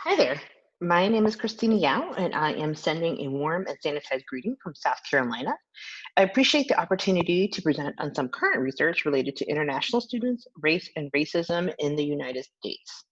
Hi there. My name is Christina Yao, and I am sending a warm and sanitized greeting from South Carolina. I appreciate the opportunity to present on some current research related to international students, race, and racism in the United States.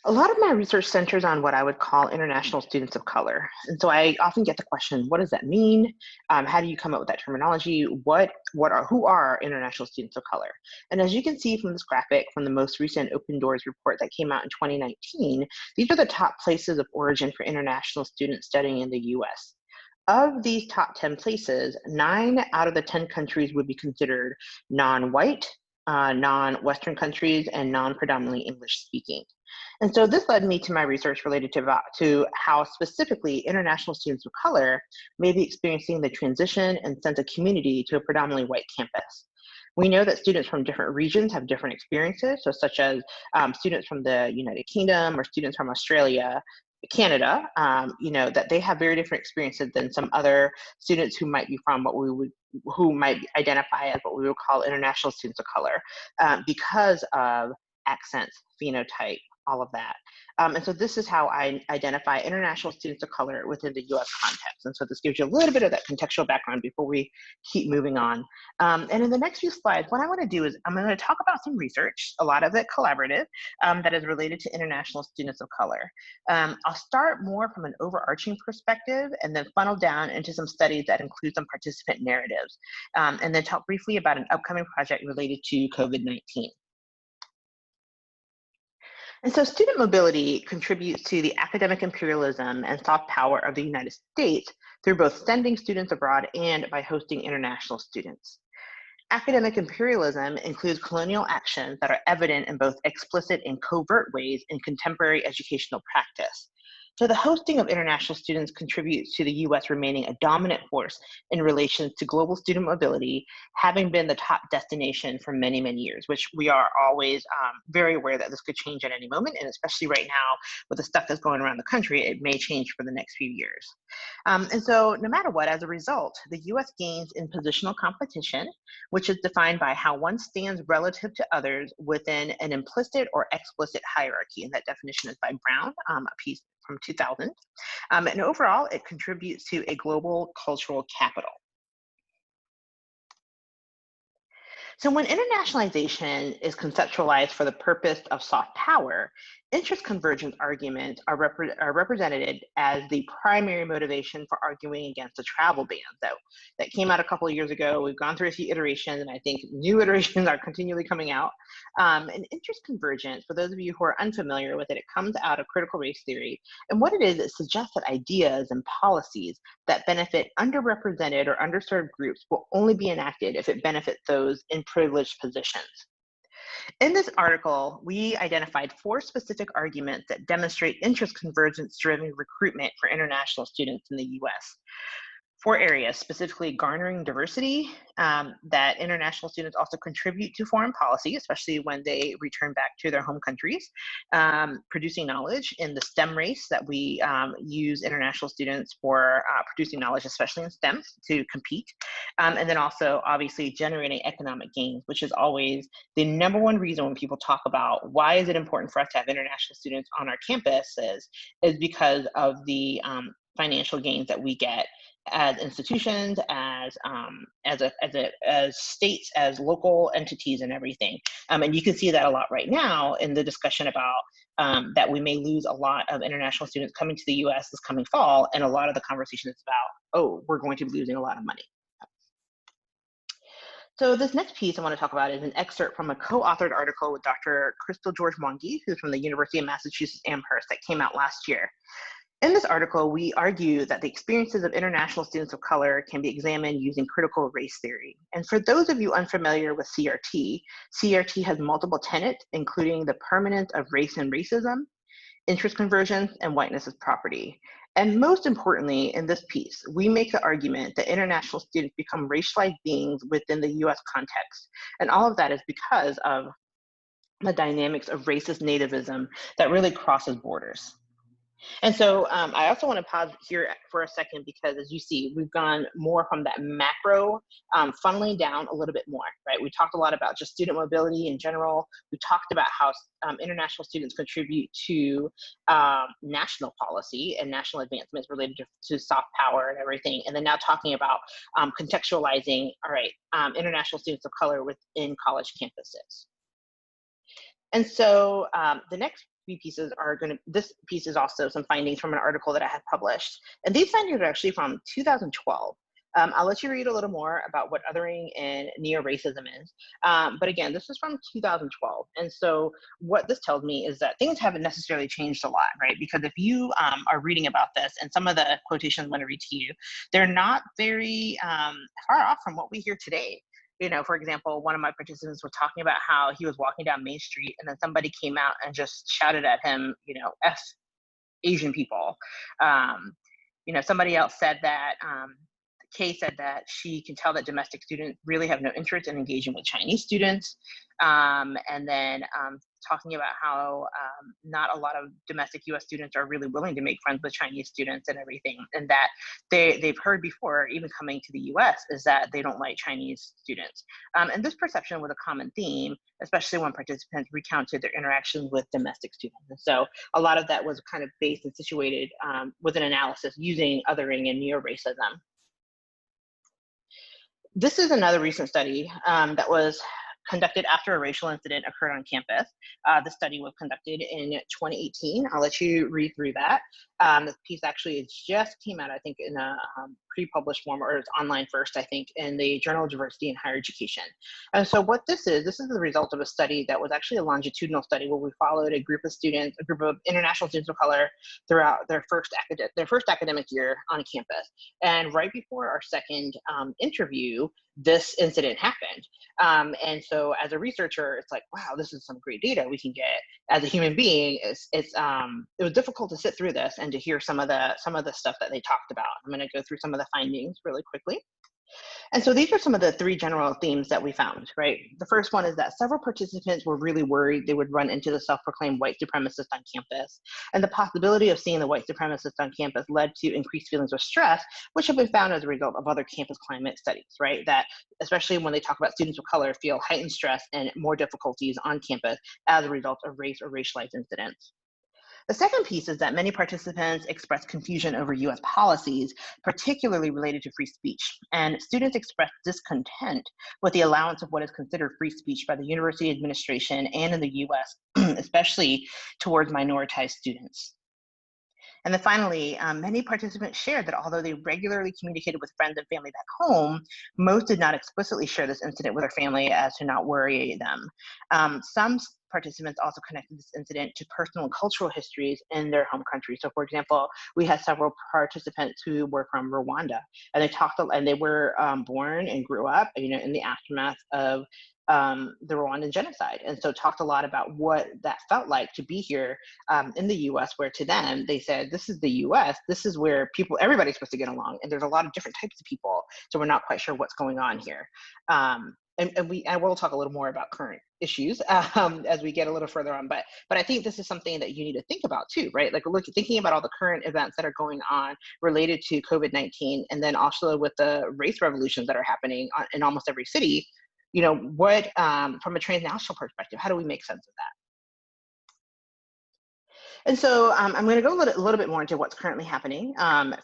A lot of my research centers on what I would call international students of color. And so I often get the question, what does that mean? How do you come up with that terminology? Who are international students of color? And as you can see from this graphic from the most recent Open Doors report that came out in 2019, these are the top places of origin for international students studying in the US. Of these top 10 places, 9 out of the 10 countries would be considered non-white, non-Western countries, and non-predominantly English speaking. And so this led me to my research related to how specifically international students of color may be experiencing the transition and sense of community to a predominantly white campus. We know that students from different regions have different experiences, so such as students from the United Kingdom or students from Australia, Canada, that they have very different experiences than some other students who might be from who might identify as what we would call international students of color, because of accents, phenotype, all of that. And so this is how I identify international students of color within the US context. And so this gives you a little bit of that contextual background before we keep moving on. And in the next few slides, what I want to do is I'm going to talk about some research, a lot of it collaborative, that is related to international students of color. I'll start more from an overarching perspective and then funnel down into some studies that include some participant narratives, and then talk briefly about an upcoming project related to COVID-19. And so student mobility contributes to the academic imperialism and soft power of the United States through both sending students abroad and by hosting international students. Academic imperialism includes colonial actions that are evident in both explicit and covert ways in contemporary educational practice. So the hosting of international students contributes to the US remaining a dominant force in relation to global student mobility, having been the top destination for many, many years, which we are always very aware that this could change at any moment. And especially right now with the stuff that's going around the country, it may change for the next few years. And so no matter what, as a result, the US gains in positional competition, which is defined by how one stands relative to others within an implicit or explicit hierarchy. And that definition is by Brown, a piece from 2000. And overall, it contributes to a global cultural capital. So when internationalization is conceptualized for the purpose of soft power, interest convergence arguments are represented as the primary motivation for arguing against the travel ban. That came out a couple of years ago. We've gone through a few iterations, and I think new iterations are continually coming out. And interest convergence, for those of you who are unfamiliar with it, it comes out of critical race theory. And what it is, it suggests that ideas and policies that benefit underrepresented or underserved groups will only be enacted if it benefits those in privileged positions. In this article, we identified 4 specific arguments that demonstrate interest convergence driven recruitment for international students in the US. 4 areas, specifically garnering diversity, that international students also contribute to foreign policy, especially when they return back to their home countries, producing knowledge in the STEM race that we use international students for producing knowledge, especially in STEM, to compete, and then also obviously generating economic gains, which is always the number one reason when people talk about why is it important for us to have international students on our campuses is because of the financial gains that we get as institutions, as states, as local entities, and everything. And you can see that a lot right now in the discussion about that we may lose a lot of international students coming to the U.S. this coming fall, and a lot of the conversation is about, oh, we're going to be losing a lot of money. So this next piece I want to talk about is an excerpt from a co-authored article with Dr. Crystal George-Mwangi, who's from the University of Massachusetts Amherst, that came out last year. In this article, we argue that the experiences of international students of color can be examined using critical race theory. And for those of you unfamiliar with CRT, CRT has multiple tenets, including the permanence of race and racism, interest convergence, and whiteness as property. And most importantly, in this piece, we make the argument that international students become racialized beings within the US context. And all of that is because of the dynamics of racist nativism that really crosses borders. And so I also want to pause here for a second because, as you see, we've gone more from that macro, funneling down a little bit more, right? We talked a lot about just student mobility in general. We talked about how international students contribute to national policy and national advancements related to soft power and everything. And then now talking about contextualizing, all right, international students of color within college campuses. And so the next few pieces are going to, this piece is also some findings from an article that I had published. And these findings are actually from 2012. I'll let you read a little more about what othering and neo-racism is. But again, this is from 2012. And so what this tells me is that things haven't necessarily changed a lot, right? Because if you are reading about this, and some of the quotations I'm going to read to you, they're not very far off from what we hear today. You know, for example, one of my participants was talking about how he was walking down Main Street and then somebody came out and just shouted at him, you know, F Asian people. Um, you know, somebody else said that, Kay said that she can tell that domestic students really have no interest in engaging with Chinese students. And then talking about how not a lot of domestic US students are really willing to make friends with Chinese students and everything. And that they've heard before, even coming to the US, is that they don't like Chinese students. And this perception was a common theme, especially when participants recounted their interactions with domestic students. And so a lot of that was kind of based and situated with an analysis using othering and neo-racism. This is another recent study that was conducted after a racial incident occurred on campus. The study was conducted in 2018. I'll let you read through that. This piece actually just came out, I think, in a pre-published form, or it's online first, I think, in the Journal of Diversity in Higher Education. And so what this is the result of a study that was actually a longitudinal study where we followed a group of students, a group of international students of color throughout their first academic year on campus. And right before our second interview, this incident happened. And so as a researcher, it's like, wow, this is some great data we can get. As a human being, it was difficult to sit through this and to hear some of the stuff that they talked about. I'm going to go through some of the findings really quickly. And so these are some of the three general themes that we found, right? The first one is that several participants were really worried they would run into the self-proclaimed white supremacist on campus. And the possibility of seeing the white supremacist on campus led to increased feelings of stress, which have been found as a result of other campus climate studies, right? That especially when they talk about students of color feel heightened stress and more difficulties on campus as a result of race or racialized incidents. The second piece is that many participants expressed confusion over US policies, particularly related to free speech. And students expressed discontent with the allowance of what is considered free speech by the university administration and in the US, especially towards minoritized students. And then finally, many participants shared that although they regularly communicated with friends and family back home, most did not explicitly share this incident with their family as to not worry them. Some participants also connected this incident to personal and cultural histories in their home country. So for example, we had several participants who were from Rwanda, and they were born and grew up, you know, in the aftermath of the Rwandan genocide. And so talked a lot about what that felt like to be here in the US, where to them, they said, this is the US, this is where everybody's supposed to get along. And there's a lot of different types of people. So we're not quite sure what's going on here. And we'll talk a little more about current issues as we get a little further on. But I think this is something that you need to think about too, right? Like thinking about all the current events that are going on related to COVID-19, and then also with the race revolutions that are happening in almost every city. You know, what, from a transnational perspective, how do we make sense of that? And so I'm going to go a little bit more into what's currently happening.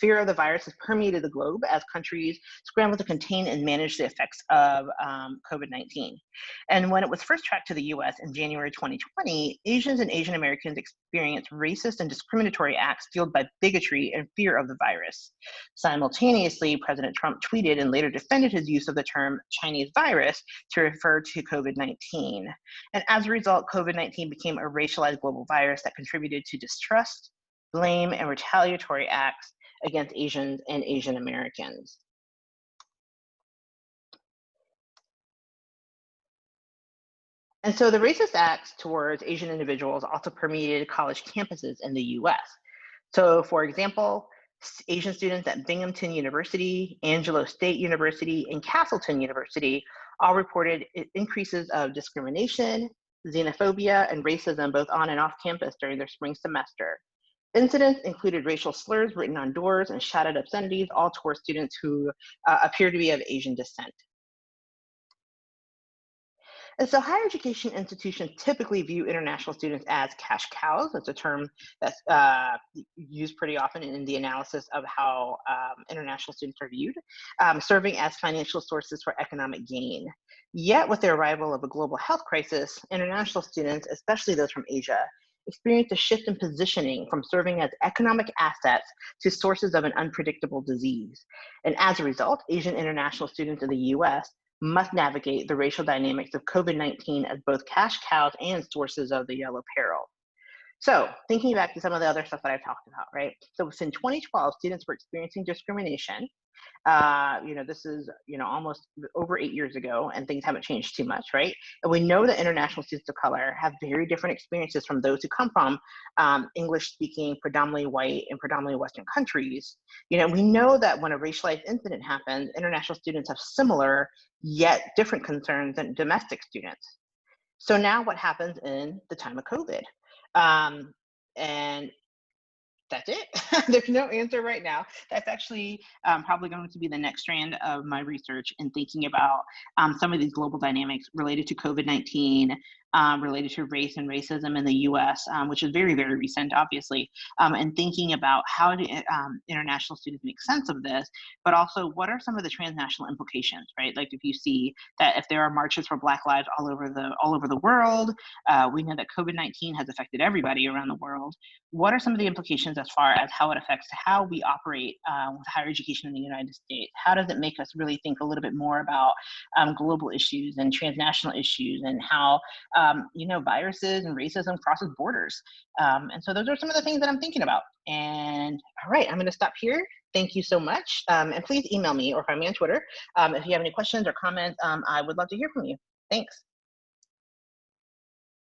Fear of the virus has permeated the globe as countries scramble to contain and manage the effects of COVID-19. And when it was first tracked to the US in January 2020, Asians and Asian Americans experienced racist and discriminatory acts fueled by bigotry and fear of the virus. Simultaneously, President Trump tweeted and later defended his use of the term Chinese virus to refer to COVID-19. And as a result, COVID-19 became a racialized global virus that contributed to distrust, blame, and retaliatory acts against Asians and Asian Americans. And so the racist acts towards Asian individuals also permeated college campuses in the US. So for example, Asian students at Binghamton University, Angelo State University, and Castleton University all reported increases of discrimination, xenophobia, and racism both on and off campus during their spring semester. Incidents included racial slurs written on doors and shouted obscenities, all towards students who appear to be of Asian descent. And so higher education institutions typically view international students as cash cows. That's a term that's used pretty often in the analysis of how international students are viewed, serving as financial sources for economic gain. Yet, with the arrival of a global health crisis, international students, especially those from Asia, experienced a shift in positioning from serving as economic assets to sources of an unpredictable disease. And as a result, Asian international students in the US must navigate the racial dynamics of COVID-19 as both cash cows and sources of the yellow peril. So, thinking back to some of the other stuff that I've talked about, right? So, within 2012, students were experiencing discrimination. This is, almost over 8 years ago, and things haven't changed too much, right? And we know that international students of color have very different experiences from those who come from English speaking, predominantly white and predominantly Western countries. We know that when a racialized incident happens, international students have similar yet different concerns than domestic students. So now what happens in the time of COVID? Um, and that's it. There's no answer right now. That's actually probably going to be the next strand of my research in thinking about some of these global dynamics related to COVID-19, related to race and racism in the US, which is very, very recent, obviously, and thinking about how do international students make sense of this, but also what are some of the transnational implications, right? Like if you see that if there are marches for Black lives all over the world, we know that COVID-19 has affected everybody around the world. What are some of the implications as far as how it affects how we operate with higher education in the United States? How does it make us really think a little bit more about global issues and transnational issues and how viruses and racism crosses borders? And so those are some of the things that I'm thinking about. And all right, I'm going to stop here. Thank you so much. And please email me or find me on Twitter if you have any questions or comments. I would love to hear from you. Thanks.